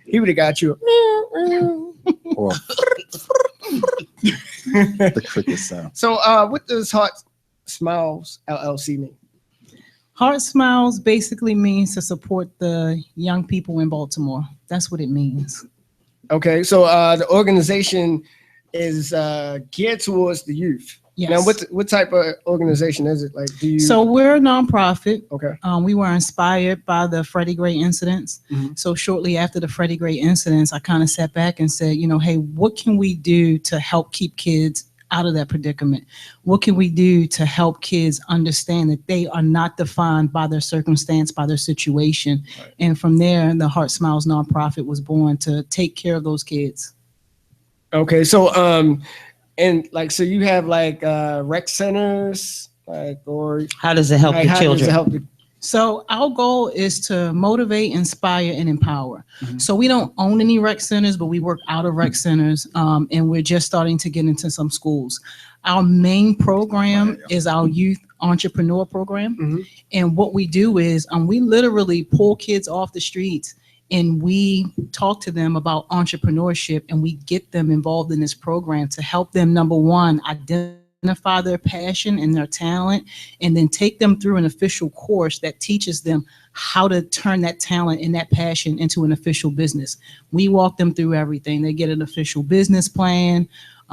He would have got you. Or the cricket sound. So, what does Heart Smiles LLC mean? Heart Smiles basically means to support the young people in Baltimore. That's what it means. Okay, so the organization is geared towards the youth. Yes. Now, what type of organization is it? Like, do you? So we're a nonprofit. Okay. We were inspired by the Freddie Gray incidents. Mhm. So shortly after the Freddie Gray incidents, I kind of sat back and said, hey, what can we do to help keep kids out of that predicament? What can we do to help kids understand that they are not defined by their circumstance, by their situation? Right. And from there, the Heart Smiles nonprofit was born to take care of those kids. Okay, so and like, so you have like rec centers, like, or How does it help like, the how does children? it help the? So our goal is to motivate, inspire, and empower. Mhm. So we don't own any rec centers, but we work out of rec centers, and we're just starting to get into some schools. Our main program is our youth entrepreneur program. Mhm. And what we do is we literally pull kids off the streets and we talk to them about entrepreneurship, and we get them involved in this program to help them, number one, identify their passion and their talent, and then take them through an official course that teaches them how to turn that talent and that passion into an official business. We walk them through everything. They get an official business plan.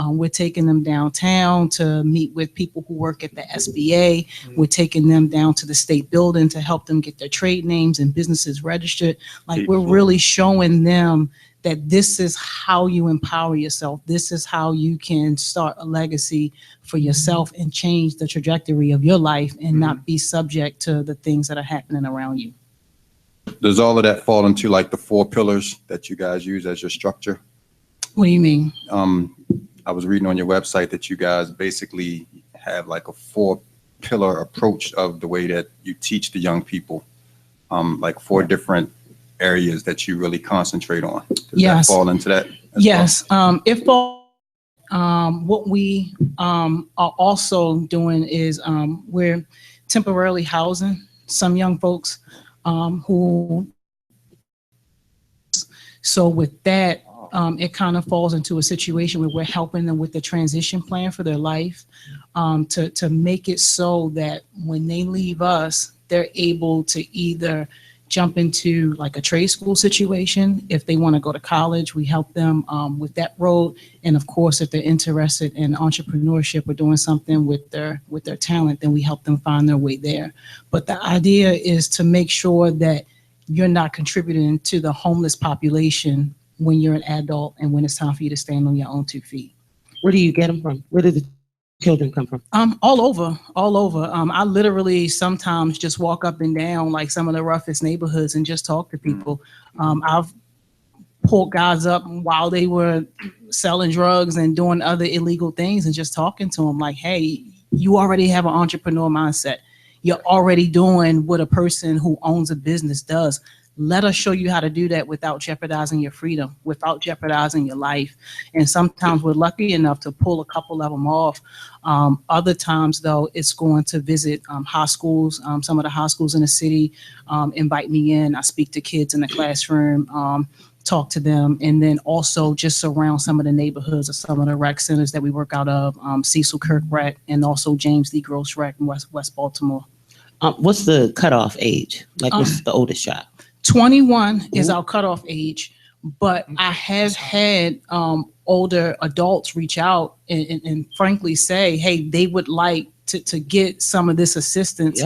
We're taking them downtown to meet with people who work at the SBA. We're taking them down to the state building to help them get their trade names and businesses registered. Like, we're really showing them that this is how you empower yourself. This is how you can start a legacy for yourself and change the trajectory of your life and not be subject to the things that are happening around you. Does all of that fall into like the 4 pillars that you guys use as your structure? What do you mean? I was reading on your website that you guys basically have like a 4-pillar approach of the way that you teach the young people, like 4 different areas that you really concentrate on. Does that fall into that? Yes. If what we are also doing is we're temporarily housing some young folks who. So with that, it kind of falls into a situation where we're helping them with the transition plan for their life, to make it so that when they leave us, they're able to either jump into like a trade school situation. If they want to go to college, we help them with that road. And of course, if they're interested in entrepreneurship or doing something with their talent, then we help them find their way there. But the idea is to make sure that you're not contributing to the homeless population when you're an adult and when it's time for you to stand on your own 2 feet. Where do you get them from? Where do the children come from? All over. I literally sometimes just walk up and down like some of the roughest neighborhoods and just talk to people. I've pulled guys up while they were selling drugs and doing other illegal things and just talking to them like, hey, you already have an entrepreneur mindset. You're already doing what a person who owns a business does. Let us show you how to do that without jeopardizing your freedom, without jeopardizing your life. And sometimes we're lucky enough to pull a couple of them off. Other times, though, it's going to visit high schools. Some of the high schools in the city invite me in. I speak to kids in the classroom, talk to them, and then also just surround some of the neighborhoods or some of the rec centers that we work out of, Cecil Kirk Rec and also James D. Gross Rec in West Baltimore. What's the cutoff age? Like, what's the oldest child? 21 is our cutoff age, but I have had older adults reach out and frankly say, hey, they would like to get some of this assistance,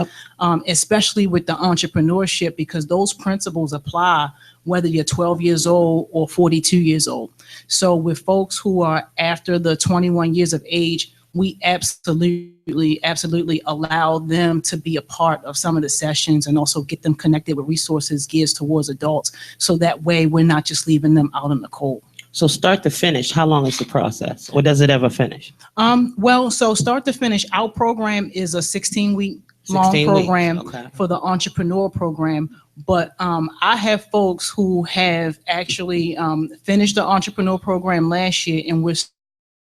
especially with the entrepreneurship, because those principles apply whether you're 12 years old or 42 years old. So with folks who are after the 21 years of age, we absolutely allow them to be a part of some of the sessions and also get them connected with resources geared towards adults. So that way we're not just leaving them out in the cold. So start to finish, how long is the process, or does it ever finish? Well, so start to finish, our program is a 16-week long program for the entrepreneur program. But I have folks who have actually finished the entrepreneur program last year, and we're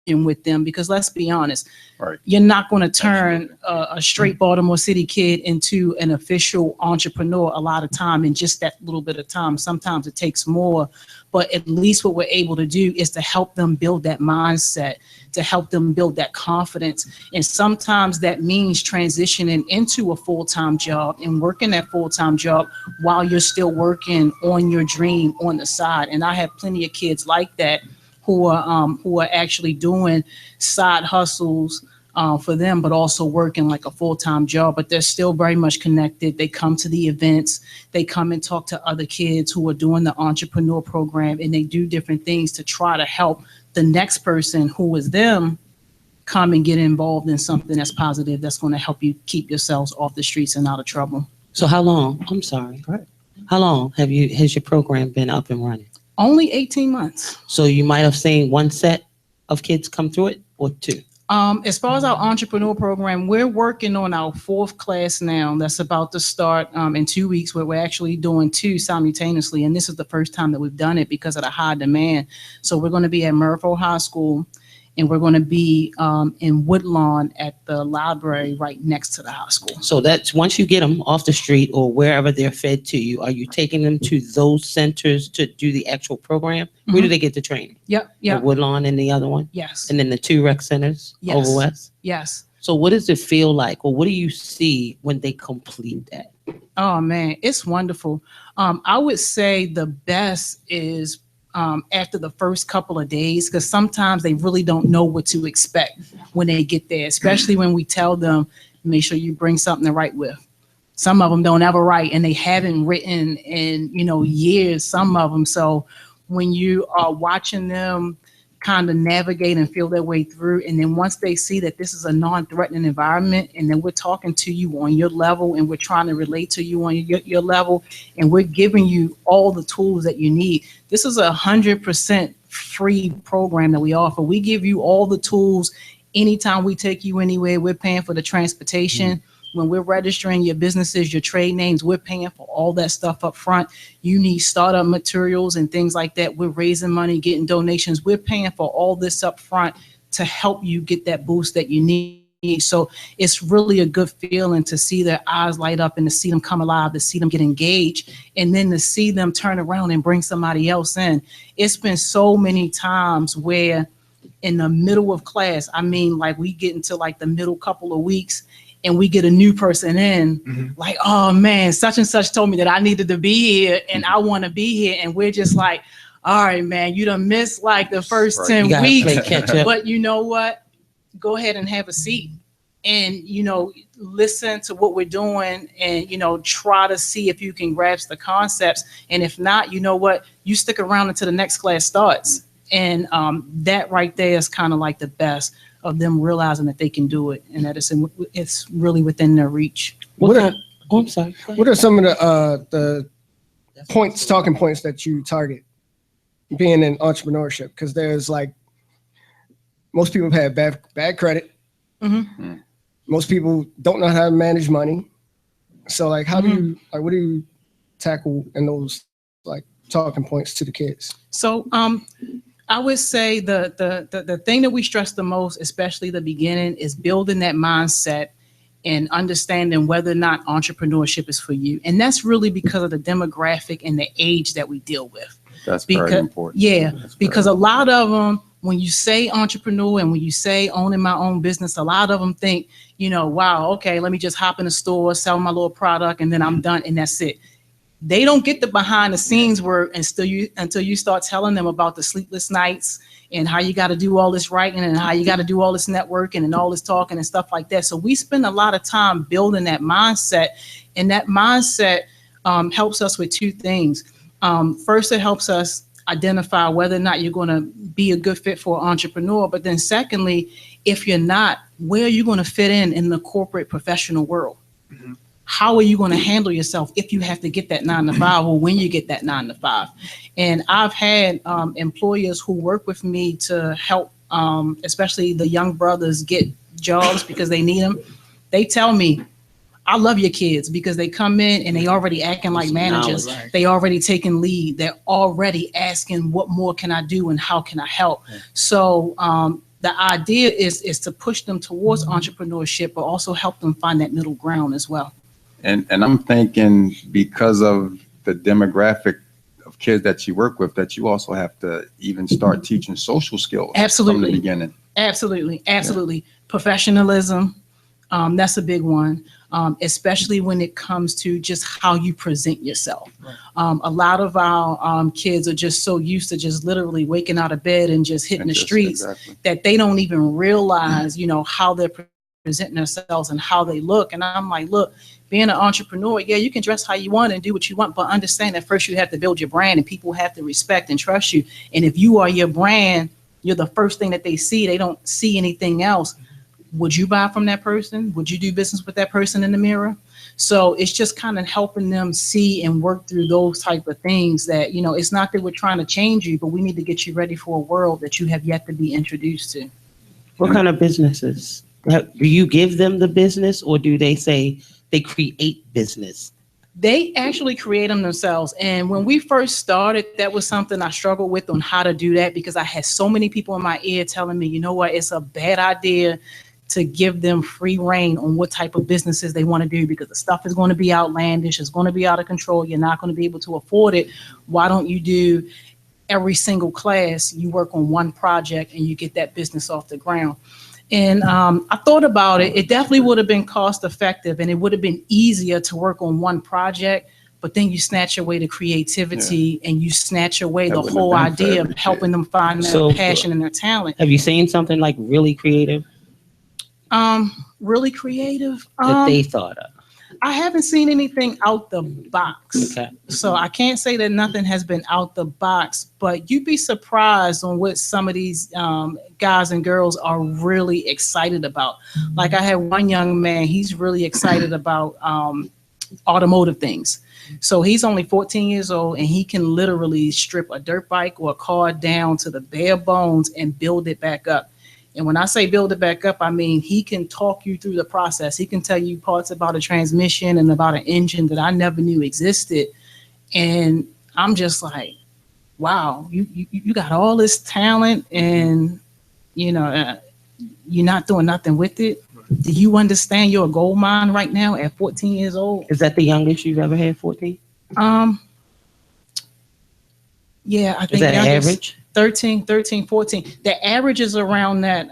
with them, because let's be honest, Right. you're not going to turn a straight Baltimore City kid into an official entrepreneur a lot of time in just that little bit of time. Sometimes it takes more, but at least what we're able to do is to help them build that mindset, to help them build that confidence. And sometimes that means transitioning into a full-time job and working that full-time job while you're still working on your dream on the side. And I have plenty of kids like that who are actually doing side hustles for them, but also working like a full-time job, but they're still very much connected. They come to the events, they come and talk to other kids who are doing the entrepreneur program, and they do different things to try to help the next person who is them come and get involved in something that's positive, that's going to help you keep yourselves off the streets and out of trouble. So how long? I'm sorry. Go ahead. How long has your program been up and running? Only 18 months. So you might have seen one set of kids come through it, or two? As far as our entrepreneur program, we're working on our 4th class now. That's about to start in 2 weeks, where we're actually doing 2 simultaneously. And this is the first time that we've done it because of the high demand. So we're going to be at Murfreesboro High School, and we're going to be in Woodlawn at the library right next to the high school. So that's once you get them off the street or wherever they're fed to you, are you taking them to those centers to do the actual program? Where do they get the training? Yep. The Woodlawn and the other one? Yes. And then the 2 rec centers Yes. over west? Yes. So what does it feel like, or what do you see when they complete that? Oh man, it's wonderful. I would say the best is after the first couple of days, because sometimes they really don't know what to expect when they get there, especially when we tell them, make sure you bring something to write with. Some of them don't ever write, and they haven't written in, years, some of them. So when you are watching them kind of navigate and feel their way through, and then once they see that this is a non-threatening environment, and then we're talking to you on your level, and we're trying to relate to you on your level, and we're giving you all the tools that you need. This is 100% free program that we offer. We give you all the tools anytime we take you anywhere. We're paying for the transportation. When we're registering your businesses, your trade names, we're paying for all that stuff up front. You need startup materials and things like that. We're raising money, getting donations. We're paying for all this up front to help you get that boost that you need. So it's really a good feeling to see their eyes light up and to see them come alive, to see them get engaged, and then to see them turn around and bring somebody else in. It's been so many times where in the middle of class, I mean, like we get into like the middle couple of weeks, and we get a new person in, like, oh man, such and such told me that I needed to be here and I want to be here. And we're just like, all right, man, you done missed like the first 10 weeks, but you know what? Go ahead and have a seat and, listen to what we're doing and, try to see if you can grasp the concepts. And if not, you know what? You stick around until the next class starts. And that right there is kind of like the best of them realizing that they can do it and that it's really within their reach. I'm sorry. What are some of the talking points that you target being in entrepreneurship? Because there's like, most people have bad credit. Most people don't know how to manage money. So like, what do you tackle in those like talking points to the kids? So I would say the thing that we stress the most, especially the beginning, is building that mindset and understanding whether or not entrepreneurship is for you. And that's really because of the demographic and the age that we deal with. That's very important. Yeah, because a lot of them, when you say entrepreneur and when you say owning my own business, a lot of them think, wow, okay, let me just hop in a store, sell my little product, and then I'm done, and that's it. They don't get the behind the scenes work until you start telling them about the sleepless nights and how you got to do all this writing and how you got to do all this networking and all this talking and stuff like that. So we spend a lot of time building that mindset, and that mindset helps us with 2 things. First, it helps us identify whether or not you're going to be a good fit for an entrepreneur. But then secondly, if you're not, where are you going to fit in the corporate professional world? How are you going to handle yourself if you have to get that 9 to 5 or when you get that 9 to 5? And I've had employers who work with me to help, especially the young brothers, get jobs because they need them. They tell me, I love your kids because they come in and they already acting like managers. They already taking lead. They're already asking what more can I do and how can I help? So the idea is to push them towards entrepreneurship, but also help them find that middle ground as well. And I'm thinking because of the demographic of kids that you work with, that you also have to even start teaching social skills Absolutely. from the beginning. Absolutely. Professionalism, that's a big one, especially when it comes to just how you present yourself. A lot of our kids are just so used to just literally waking out of bed and just hitting the streets that they don't even realize, how they're presenting themselves and how they look. And I'm like, look, being an entrepreneur, yeah, you can dress how you want and do what you want, but understand that first you have to build your brand and people have to respect and trust you. And if you are your brand, you're the first thing that they see. They don't see anything else. Would you buy from that person? Would you do business with that person in the mirror? So it's just kind of helping them see and work through those type of things that, it's not that we're trying to change you, but we need to get you ready for a world that you have yet to be introduced to. What kind of businesses? Do you give them the business, or do they say they create business? They actually create them themselves. And when we first started, that was something I struggled with on how to do that, because I had so many people in my ear telling me, you know what, it's a bad idea to give them free reign on what type of businesses they want to do, because the stuff is going to be outlandish, it's going to be out of control, you're not going to be able to afford it. Why don't you do every single class, you work on one project and you get that business off the ground? And I thought about it. It definitely would have been cost effective and it would have been easier to work on one project, but then you snatch away the creativity and you snatch away the whole idea of helping them find their passion and their talent. Have you seen something like really creative? Really creative? That they thought of? I haven't seen anything out the box. Okay. So I can't say that nothing has been out the box, but you'd be surprised on what some of these guys and girls are really excited about. Like I had one young man, he's really excited about automotive things. So he's only 14 years old and he can literally strip a dirt bike or a car down to the bare bones and build it back up. And when I say build it back up, I mean, he can talk you through the process. He can tell you parts about a transmission and about an engine that I never knew existed. And I'm just like, wow, you got all this talent and, you're not doing nothing with it. Do you understand you're a gold mine right now at 14 years old? Is that the youngest you've ever had, 14? Yeah, I think is that average? 13, 14. The average is around that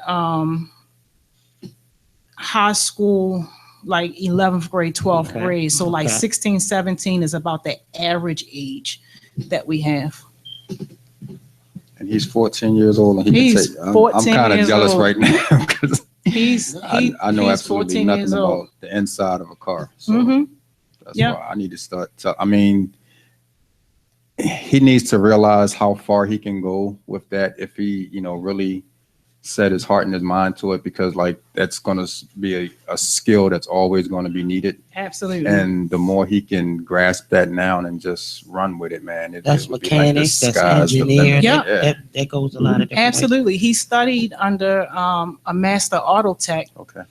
high school, like 11th grade, 12th grade. So like 16, 17 is about the average age that we have. And he's 14 years old. And he's I'm kind of jealous right now because I know he's absolutely nothing about the inside of a car. So that's why I need to start. He needs to realize how far he can go with that if he, really set his heart and his mind to it, because like that's going to be a skill that's always going to be needed. Absolutely. And the more he can grasp that now and just run with it, man. That's mechanics, that's engineer. Yeah. That goes a lot of different Absolutely. Ways. He studied under a master auto tech. Okay.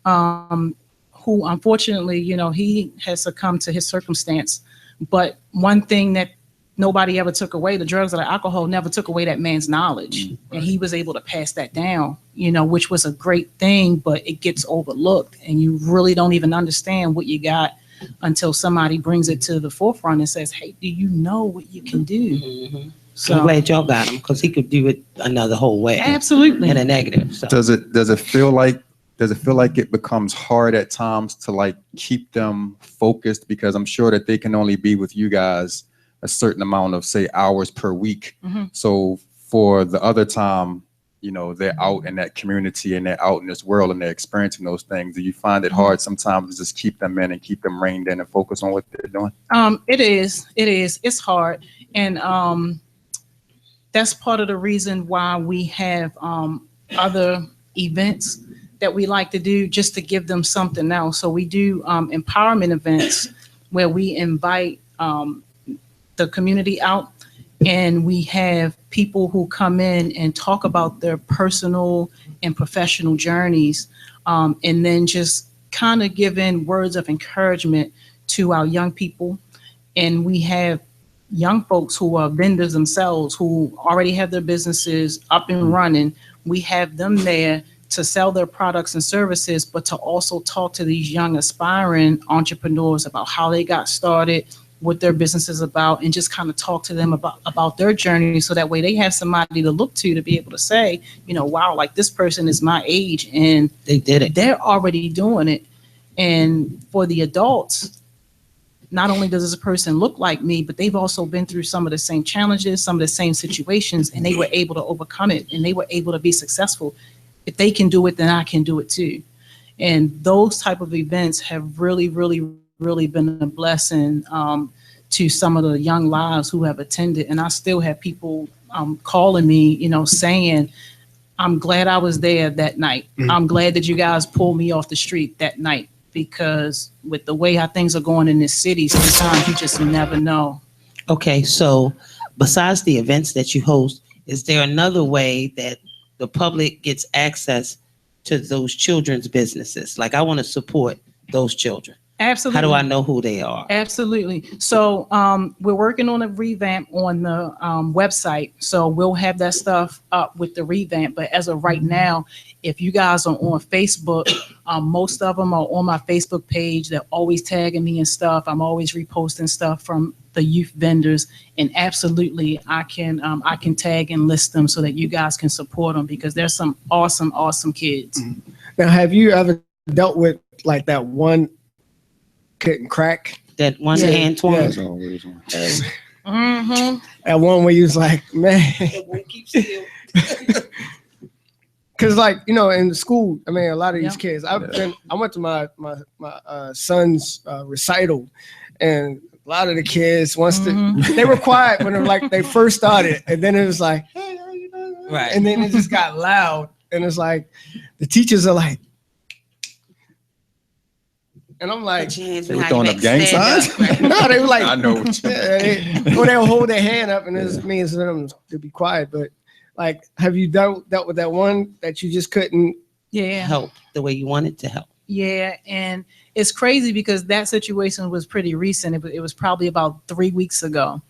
Who unfortunately, he has succumbed to his circumstance. But one thing that nobody ever took away, the drugs or the alcohol never took away that man's knowledge. And he was able to pass that down, which was a great thing, but it gets overlooked and you really don't even understand what you got until somebody brings it to the forefront and says, hey, do you know what you can do? So I'm glad y'all got him, because he could do it another whole way. Absolutely. In a negative. So. Does it feel like it becomes hard at times to like keep them focused? Because I'm sure that they can only be with you guys a certain amount of, say, hours per week. So for the other time, they're out in that community and they're out in this world and they're experiencing those things. Do you find it hard sometimes to just keep them in and keep them reined in and focus on what they're doing? It is. It's hard. And that's part of the reason why we have other events that we like to do just to give them something else. So we do empowerment events where we invite the community out, and we have people who come in and talk about their personal and professional journeys, and then just kind of give in words of encouragement to our young people. And we have young folks who are vendors themselves, who already have their businesses up and running. We have them there to sell their products and services, but to also talk to these young aspiring entrepreneurs about how they got started, what their business is about, and just kind of talk to them about their journey, so that way they have somebody to look to be able to say, wow, like this person is my age and They did it. they're already doing it. And for the adults, not only does this person look like me, but they've also been through some of the same challenges, some of the same situations, and they were able to overcome it, and they were able to be successful. If they can do it, then I can do it too. And those type of events have really, really, really been a blessing to some of the young lives who have attended. And I still have people calling me, saying, I'm glad I was there that night. I'm glad that you guys pulled me off the street that night, because with the way how things are going in this city, sometimes you just never know. Okay, so besides the events that you host, is there another way that the public gets access to those children's businesses? Like, I want to support those children. Absolutely. How do I know who they are? Absolutely. So we're working on a revamp on the website. So we'll have that stuff up with the revamp. But as of right now, if you guys are on Facebook, most of them are on my Facebook page. They're always tagging me and stuff. I'm always reposting stuff from the youth vendors. And absolutely, I can tag and list them so that you guys can support them, because there's some awesome, awesome kids. Now, have you ever dealt with like that one couldn't crack? That one Yeah, hand twirl? yeah. That's always one. Mm-hmm. That one where you was like, man. Because like, in the school, I mean, a lot of these kids, I went to my son's recital, and a lot of the kids, they were quiet when they first started, and then it was like, hey, how you doing? Right. And then it just got loud, and it's like, the teachers are like, and I'm like, They were throwing up gang signs? no, they were like, I know what you mean. or they'll hold their hand up, and it means for them to be quiet. But like, have you dealt with that one that you just couldn't help the way you wanted to help? Yeah, and it's crazy because that situation was pretty recent. It was probably about 3 weeks ago.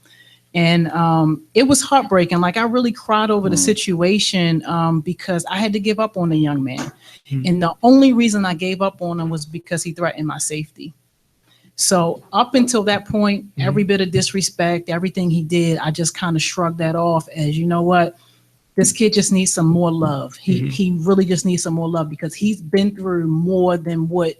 And it was heartbreaking. Like, I really cried over the situation because I had to give up on the young man. And the only reason I gave up on him was because he threatened my safety. So up until that point, every bit of disrespect, everything he did, I just kind of shrugged that off as, you know what? This kid just needs some more love. He really just needs some more love, because he's been through more than what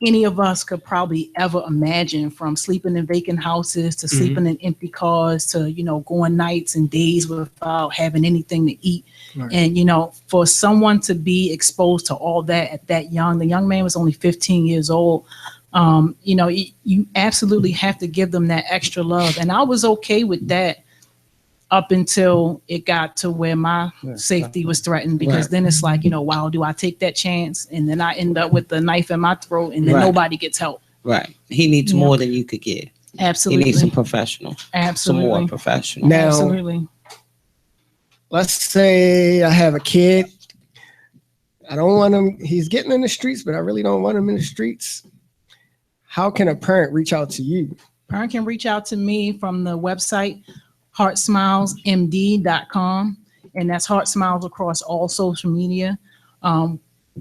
any of us could probably ever imagine, from sleeping in vacant houses to sleeping in empty cars to, going nights and days without having anything to eat. Right. And, for someone to be exposed to all that at that young, the young man was only 15 years old. You absolutely have to give them that extra love. And I was okay with that up until it got to where my safety was threatened, because then it's like, wow, do I take that chance? And then I end up with the knife in my throat, and then nobody gets help. Right. He needs more than you could give. Absolutely. He needs some professional. Absolutely. Some more professional. Now, absolutely. Let's say I have a kid. I don't want him, he's getting in the streets, but I really don't want him in the streets. How can a parent reach out to you? Parent can reach out to me from the website, heartsmilesmd.com, and that's Heart Smiles across all social media.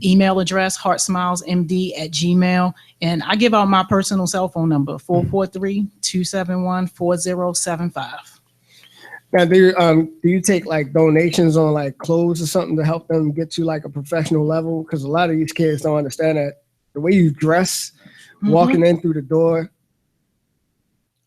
Email address, heartsmilesmd@gmail.com, and I give out my personal cell phone number, 443-271-4075. Now, do you take like donations on like clothes or something to help them get to like a professional level? Because a lot of these kids don't understand that the way you dress, walking in through the door.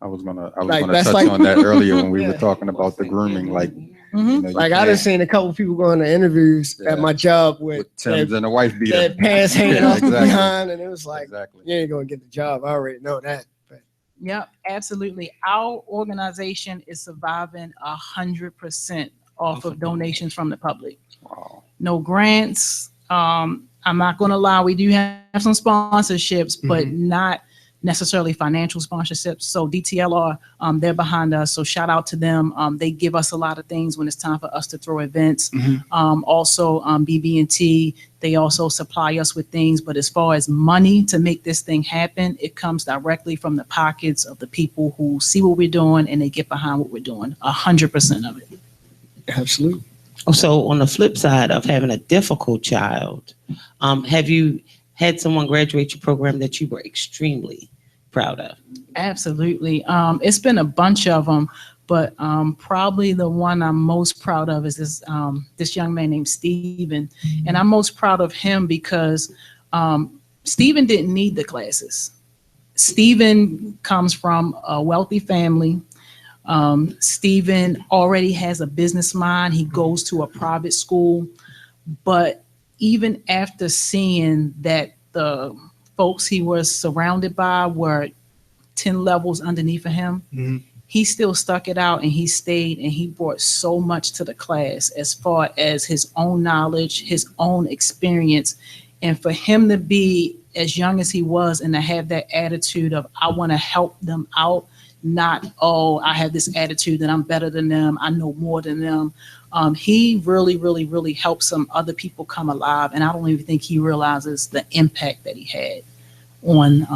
I was gonna touch on that earlier when we were talking about the grooming. Like, like I done seen a couple people going to interviews at my job with Tim's and a wife beater, their pants hanging off behind, and it was like, you ain't gonna get the job. I already know that. But. Yep, absolutely. Our organization is surviving 100% off of donations from the public. Wow. No grants. I'm not gonna lie, we do have some sponsorships, but not necessarily financial sponsorships. So DTLR, they're behind us. So shout out to them. They give us a lot of things when it's time for us to throw events. Also, BB&T, they also supply us with things. But as far as money to make this thing happen, it comes directly from the pockets of the people who see what we're doing and they get behind what we're doing. 100% of it. Absolutely. So on the flip side of having a difficult child, have you had someone graduate your program that you were extremely proud of? Absolutely. It's been a bunch of them, but probably the one I'm most proud of is this young man named Steven. And I'm most proud of him because Steven didn't need the classes. Steven comes from a wealthy family. Steven already has a business mind. He goes to a private school, but even after seeing that the folks he was surrounded by were 10 levels underneath of him, he still stuck it out and he stayed and he brought so much to the class as far as his own knowledge, his own experience. And for him to be as young as he was and to have that attitude of, I want to help them out, not, oh, I have this attitude that I'm better than them, I know more than them. He really, really, really helped some other people come alive. And I don't even think he realizes the impact that he had on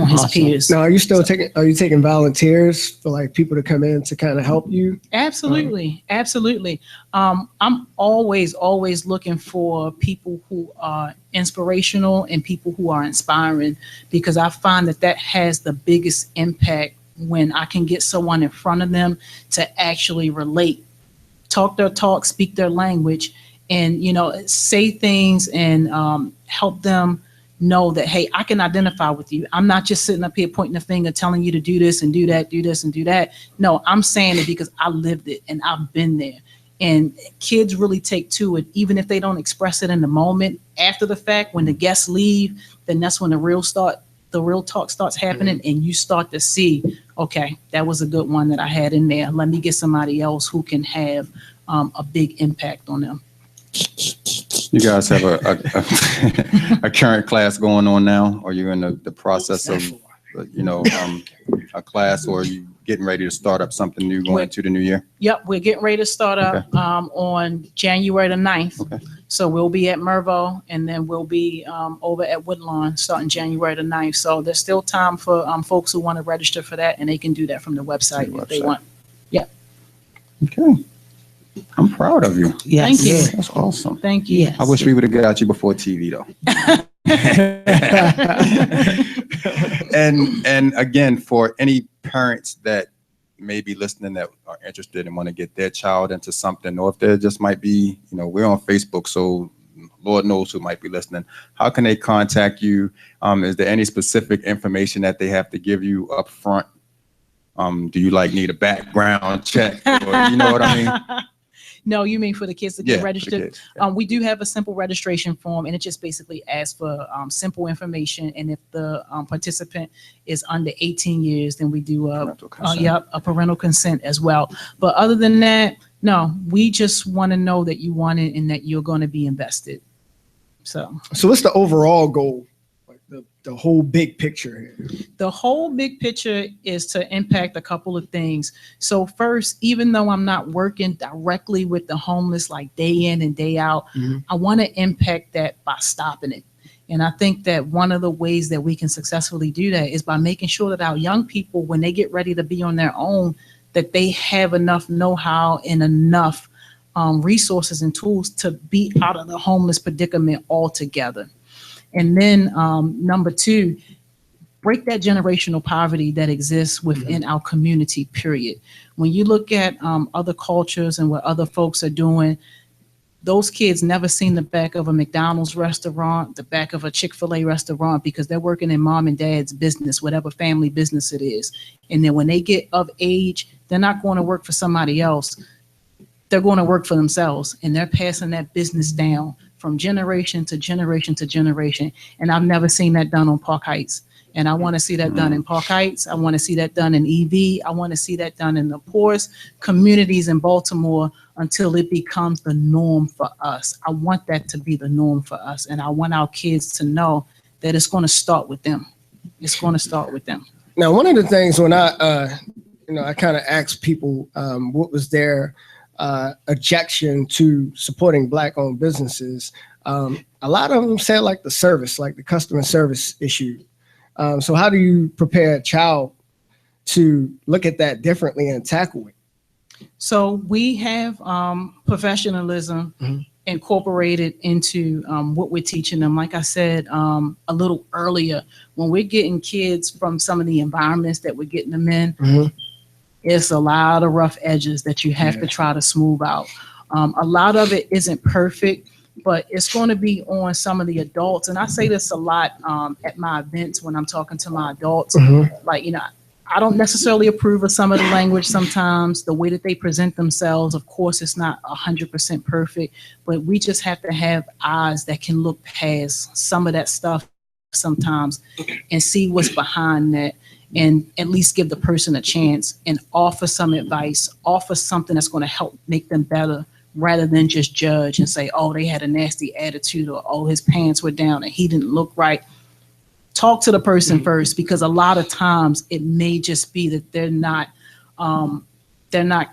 his peers. Now, are you still taking volunteers for like people to come in to kind of help you? Absolutely. Absolutely. I'm always looking for people who are inspirational and people who are inspiring, because I find that has the biggest impact when I can get someone in front of them to actually relate, talk their talk, speak their language, and, say things and help them know that, hey, I can identify with you. I'm not just sitting up here pointing a finger, telling you to do this and do that, do this and do that. No, I'm saying it because I lived it and I've been there. And kids really take to it, even if they don't express it in the moment. After the fact, when the guests leave, then that's when the real talk starts happening, and you start to see, okay, that was a good one that I had in there. Let me get somebody else who can have a big impact on them. You guys have a current class going on now? Or you're in the process of, a class, or are you getting ready to start up something new going into the new year? Yep, we're getting ready to start up on January the 9th. Okay. So we'll be at Mervo, and then we'll be over at Woodlawn starting January the 9th. So there's still time for folks who want to register for that, and they can do that from the website if they want. Yeah. Okay. I'm proud of you. Yes. Thank you. That's awesome. Thank you. Yes. I wish we would have got you before TV though. And again, for any parents that may be listening that are interested and want to get their child into something, or if there just might be, we're on Facebook, so Lord knows who might be listening. How can they contact you? Is there any specific information that they have to give you up front? Do you need a background check? Or, you know what I mean? No, you mean for the kids to get registered? Yeah. We do have a simple registration form, and it just basically asks for simple information. And if the participant is under 18 years, then we do a parental consent as well. But other than that, no, we just want to know that you want it and that you're going to be invested. So what's the overall goal? The whole big picture here. The whole big picture is to impact a couple of things. So first, even though I'm not working directly with the homeless like day in and day out, I want to impact that by stopping it. And I think that one of the ways that we can successfully do that is by making sure that our young people, when they get ready to be on their own, that they have enough know-how and enough resources and tools to be out of the homeless predicament altogether. And then number two, break that generational poverty that exists within our community, period. When you look at other cultures and what other folks are doing, those kids never seen the back of a McDonald's restaurant, the back of a Chick-fil-A restaurant, because they're working in mom and dad's business, whatever family business it is. And then when they get of age, they're not going to work for somebody else. They're going to work for themselves, and they're passing that business down from generation to generation to generation. And I've never seen that done on Park Heights. And I want to see that done in Park Heights. I want to see that done in EV. I want to see that done in the poorest communities in Baltimore until it becomes the norm for us. I want that to be the norm for us. And I want our kids to know that it's going to start with them. It's going to start with them. Now, one of the things when I kind of asked people what was their objection to supporting Black-owned businesses, a lot of them said like the service, like the customer service issue. So how do you prepare a child to look at that differently and tackle it? So we have professionalism incorporated into what we're teaching them. Like I said a little earlier, when we're getting kids from some of the environments that we're getting them in, it's a lot of rough edges that you have to try to smooth out. A lot of it isn't perfect, but it's going to be on some of the adults. And I say this a lot at my events when I'm talking to my adults. Like, I don't necessarily approve of some of the language sometimes, the way that they present themselves. Of course, it's not 100% perfect, but we just have to have eyes that can look past some of that stuff sometimes and see what's behind that, and at least give the person a chance and offer some advice, offer something that's going to help make them better, rather than just judge and say, oh, they had a nasty attitude, or oh, his pants were down and he didn't look right. Talk to the person first, because a lot of times it may just be that they're not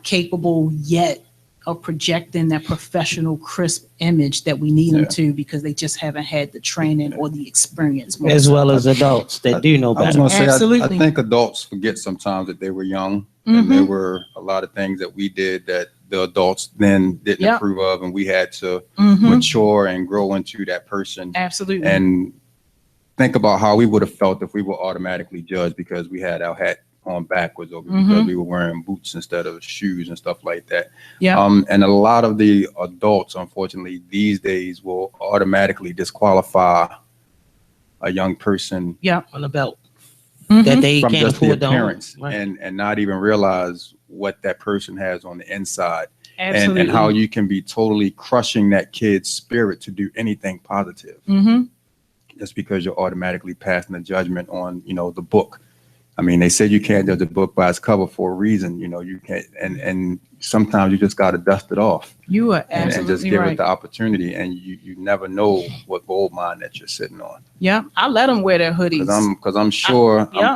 capable yet of projecting that professional, crisp image that we need them to, because they just haven't had the training or the experience. As well as adults that do know I was better. going to say, Absolutely. I think adults forget sometimes that they were young, and there were a lot of things that we did that the adults then didn't approve of, and we had to mature and grow into that person. Absolutely. And think about how we would have felt if we were automatically judged because we had our hat on backwards, or because we were wearing boots instead of shoes and stuff like that. And a lot of the adults, unfortunately, these days will automatically disqualify a young person on a belt that they from can't just the afford to own. appearance, and not even realize what that person has on the inside. Absolutely. And how you can be totally crushing that kid's spirit to do anything positive. Just because you're automatically passing a judgment on, the book. I mean, they say you can't judge a book by its cover for a reason. You can't, and sometimes you just got to dust it off. You are absolutely and just give right. it the opportunity, and you never know what gold mine that you're sitting on. Yeah, I let them wear their hoodies. Because I'm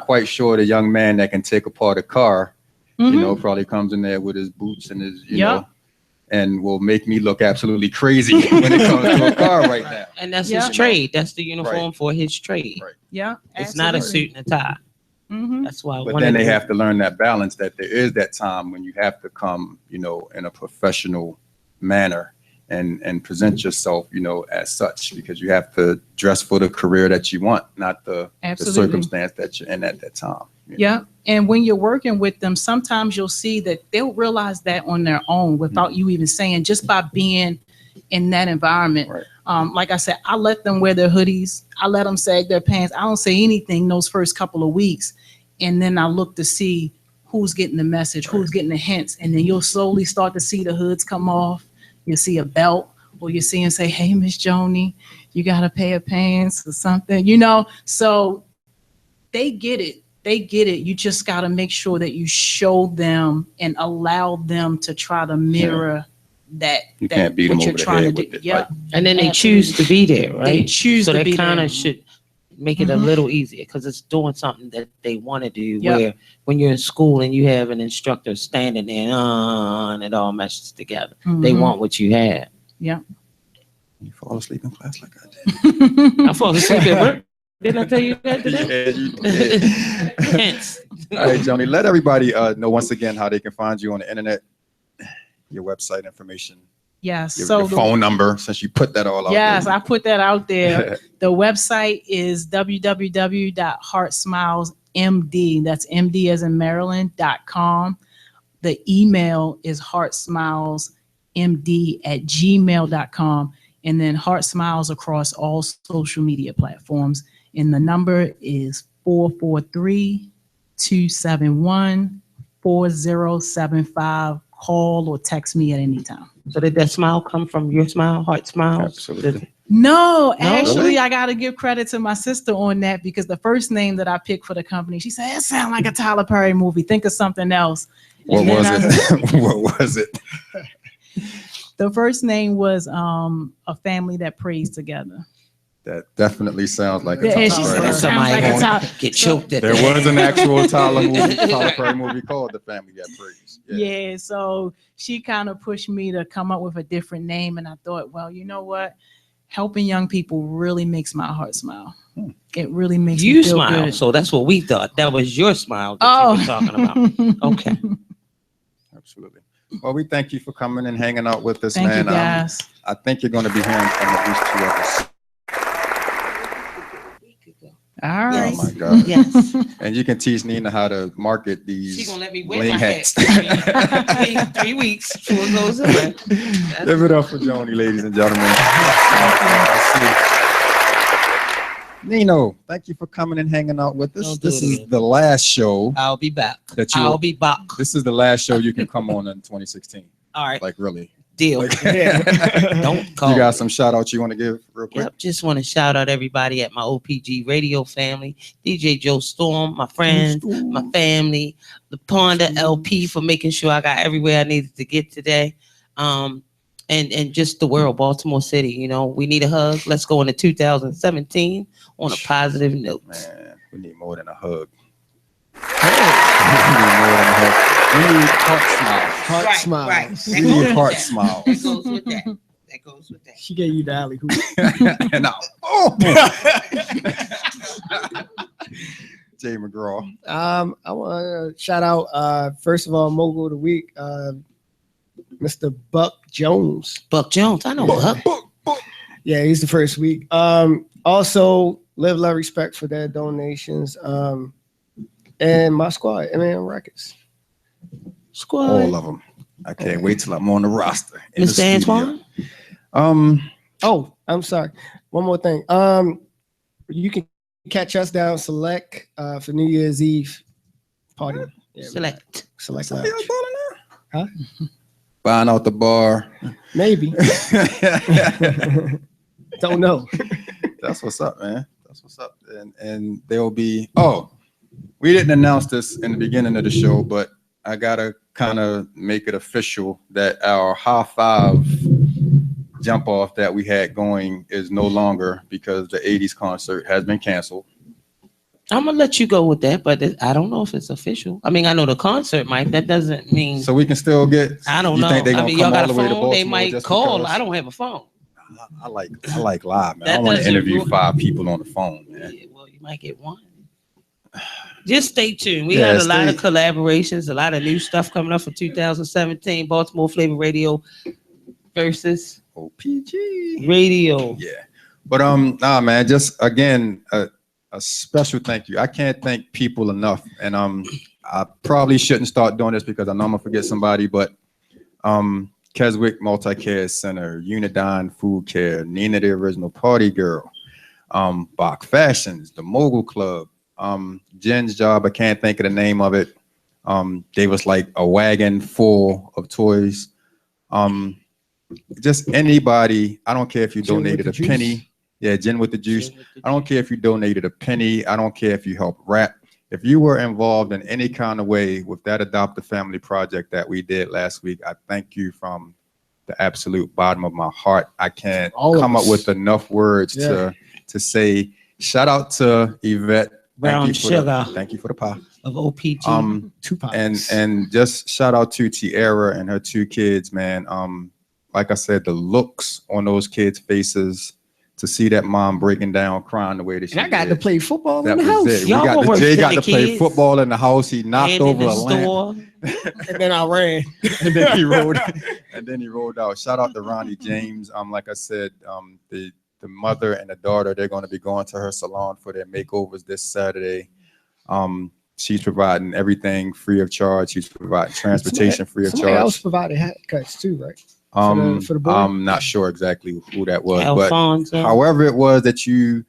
quite sure the young man that can take apart a car, probably comes in there with his boots and his, know, and will make me look absolutely crazy when it comes to a car right now. And that's his trade. That's the uniform for his trade. Yeah, it's not a suit and a tie. That's why. But then they have to learn that balance, that there is that time when you have to come, in a professional manner and present yourself, as such, because you have to dress for the career that you want, not the circumstance that you're in at that time. Yeah. And when you're working with them, sometimes you'll see that they'll realize that on their own without you even saying, just by being in that environment. Like I said, I let them wear their hoodies. I let them sag their pants. I don't say anything those first couple of weeks. And then I look to see who's getting the message, who's getting the hints. And then you'll slowly start to see the hoods come off. You'll see a belt, or you see and say, hey, Miss Joni, you got a pair of pants or something, So they get it. They get it. You just got to make sure that you show them and allow them to try to mirror that. You can't beat them over the head with it. Yeah. And then they choose to be there, right? They choose so to be there. So they kind of should make it a little easier, because it's doing something that they want to do. Where when you're in school and you have an instructor standing there and it all meshes together, they want what you have. Yeah. You fall asleep in class like I did. I fall asleep at work. Didn't I tell you that today? Yeah, you did. Hence. All right, Joni, let everybody know once again how they can find you on the internet, your website information. Yes. Your phone number, since you put that all out there. Yes, I put that out there. The website is www.heartsmilesmd. That's MD as in Maryland.com. The email is heartsmilesmd@gmail.com. And then Heart Smiles across all social media platforms. And the number is 443-271-4075. Call or text me at any time. So did that smile come from your smile, Heart Smiles? Absolutely. No, actually, I got to give credit to my sister on that, because the first name that I picked for the company, she said, it sounds like a Tyler Perry movie. Think of something else. What was it? What was it? The first name was A Family That Prays Together. That definitely sounds like a Yeah, Tyler she Perry said movie. sounds Somebody like a gonna Tyler- get choked at There the was an end. actual Tyler Perry movie called The Family Got Praise. Yeah, so she kind of pushed me to come up with a different name, and I thought, well, you know what? Helping young people really makes my heart smile. It really makes You me feel smile, good. so that's what we thought. That was your smile that Oh, you were talking about. Okay. Absolutely. Well, we thank you for coming and hanging out with us, Thank man. you, guys. I think you're going to be hearing from at least 2 of us. All Oh right. my God. Yes. And you can teach Nina how to market these She gonna let me wear bling my hats. hat. 3 weeks before it goes away. Give it up for Joni, ladies and gentlemen. Nino, thank you for coming and hanging out with us. Don't do This it is again. the last show I'll be back. that you. I'll be back. This is the last show you can come on in 2016. All right. Like really. Deal. Like, Don't call. You got me. some shout outs you want to give real quick? Yep, just want to shout out everybody at my OPG radio family, DJ Joe Storm, my friends, my family, the Ponda LP for making sure I got everywhere I needed to get today. And just the world, Baltimore City, you know, we need a hug. Let's go into 2017 on a positive note. Man, we need more than a hug. We need more than a hug. We need heart smiles. Heart smiles. We need heart smiles. That goes with that. That goes with that. She gave you the alley hoop. And now, oh, Jay McGraw. I want to shout out, first of all, Mogul of the Week, Mr. Buck Jones. Buck Jones, I know Buck. Yeah, he's the first week. Also, Live Love Respect for their donations. And my squad, M&M Records. Squad. All of them. I can't wait till I'm on the roster. in the Mr. studio. Antoine? Oh, I'm sorry. One more thing. You can catch us down Select for New Year's Eve party. Yeah, Select. Select Somebody Lounge. else balling Huh? now? Buying out the bar. Maybe. Don't know. That's what's up, man. That's what's up. And there'll be, oh, we didn't announce this in the beginning of the show, but I gotta kind of make it official that our high five jump off that we had going is no longer because the 80s concert has been canceled. I'm gonna let you go with that, but I don't know if it's official. I mean, I know the concert might. That doesn't mean. So we can still get. I don't you know. Think they I gonna mean, come y'all all got the a way to phone. They Baltimore might just call. because? I don't have a phone. I like live, man. That I want to doesn't interview ruin- 5 people on the phone, man. Yeah, well, you might get one. Just stay tuned. We Yeah, got a lot of stay- collaborations, a lot of new stuff coming up for 2017. Baltimore Flava Radio versus OPG. Radio. Yeah, but nah, man. Just again, a special thank you. I can't thank people enough, and I probably shouldn't start doing this because I know I'm gonna forget somebody, but Keswick Multi-Care Center, Unidyne Food Care, Nina the Original Party Girl, Bach Fashions, the Mogul Club, Jen's Job. I can't think of the name of it. Gave us like a wagon full of toys. Just anybody. I don't care if you Gin with donated the a juice. penny. Yeah, gin with the juice. I don't care if you donated a penny. I don't care if you helped wrap. If you were involved in any kind of way with that Adopt a Family project that we did last week, I thank you from the absolute bottom of my heart. I can't All of come up us. with enough words Yeah. to say shout out to Yvette. Brown Thank you for sugar. thank you for the pie. Of OPG. Two pounds. And just shout out to Tiara and her 2 kids, man. Like I said, the looks on those kids' faces to see that mom breaking down, crying the way that she And I got did. to play football That in the was house. it. We Y'all got were Jay worse got than to the play kids. football in the house. He knocked and in over the a lamp, store. And then I ran. and then he rolled. And then he rolled out. Shout out to Ronnie James. Like I said, the mother and the daughter, they're going to be going to her salon for their makeovers this Saturday. She's providing everything free of charge. She's providing transportation free of Somebody else charge. provided haircuts too, right? for the boy? I'm not sure exactly who that was, Alfonso. but however it was that you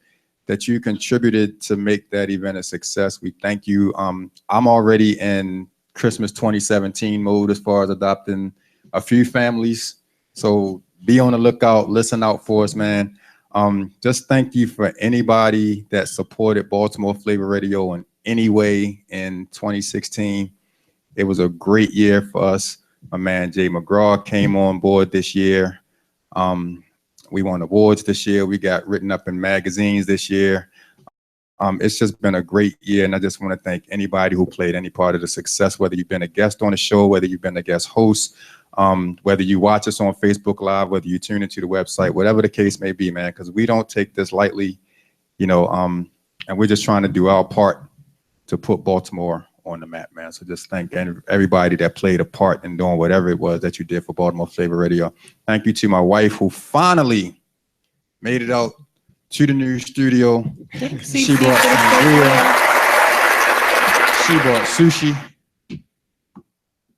contributed to make that event a success, we thank you. I'm already in Christmas 2017 mode as far as adopting a few families. So be on the lookout, listen out for us, man. Just thank you for anybody that supported Baltimore Flava Radio in any way in 2016. It was a great year for us. My man Jay McGraw came on board this year. We won awards this year. We got written up in magazines this year. It's just been a great year, and I just want to thank anybody who played any part of the success, whether you've been a guest on the show, whether you've been a guest host, whether you watch us on Facebook Live, whether you tune into the website, whatever the case may be, man, because we don't take this lightly, you know, and we're just trying to do our part to put Baltimore on the map, man. So just thank everybody that played a part in doing whatever it was that you did for Baltimore Flava Radio. Thank you to my wife who finally made it out to the new studio. She brought sangria. She brought sushi.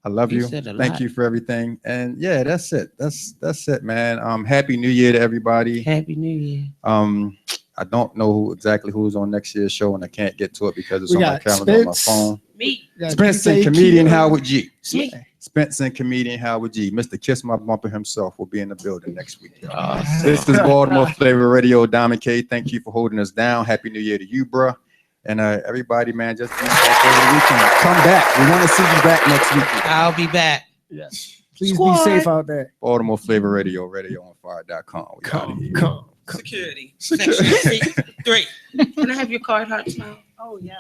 I love you. Thank you for everything. And yeah, that's it. That's it, man. Happy New Year to everybody. Happy New Year. I don't know exactly who's on next year's show, and I can't get to it because it's on my calendar Spence, on my phone. Me. Spence and comedian Howard G. Spence and comedian Howard G. Mr. Kiss My Bumper himself will be in the building next week. This is Baltimore Flava Radio. Diamond K, thank you for holding us down. Happy New Year to you, bro. And everybody, man, just be back over the weekend. Come back. We want to see you back next week. I'll be back. Yes. Please be safe out there. Baltimore Flava Radio, radioonfire.com. Come. Security. Section 3. Can I have your card, Heart Smile? Oh, yes.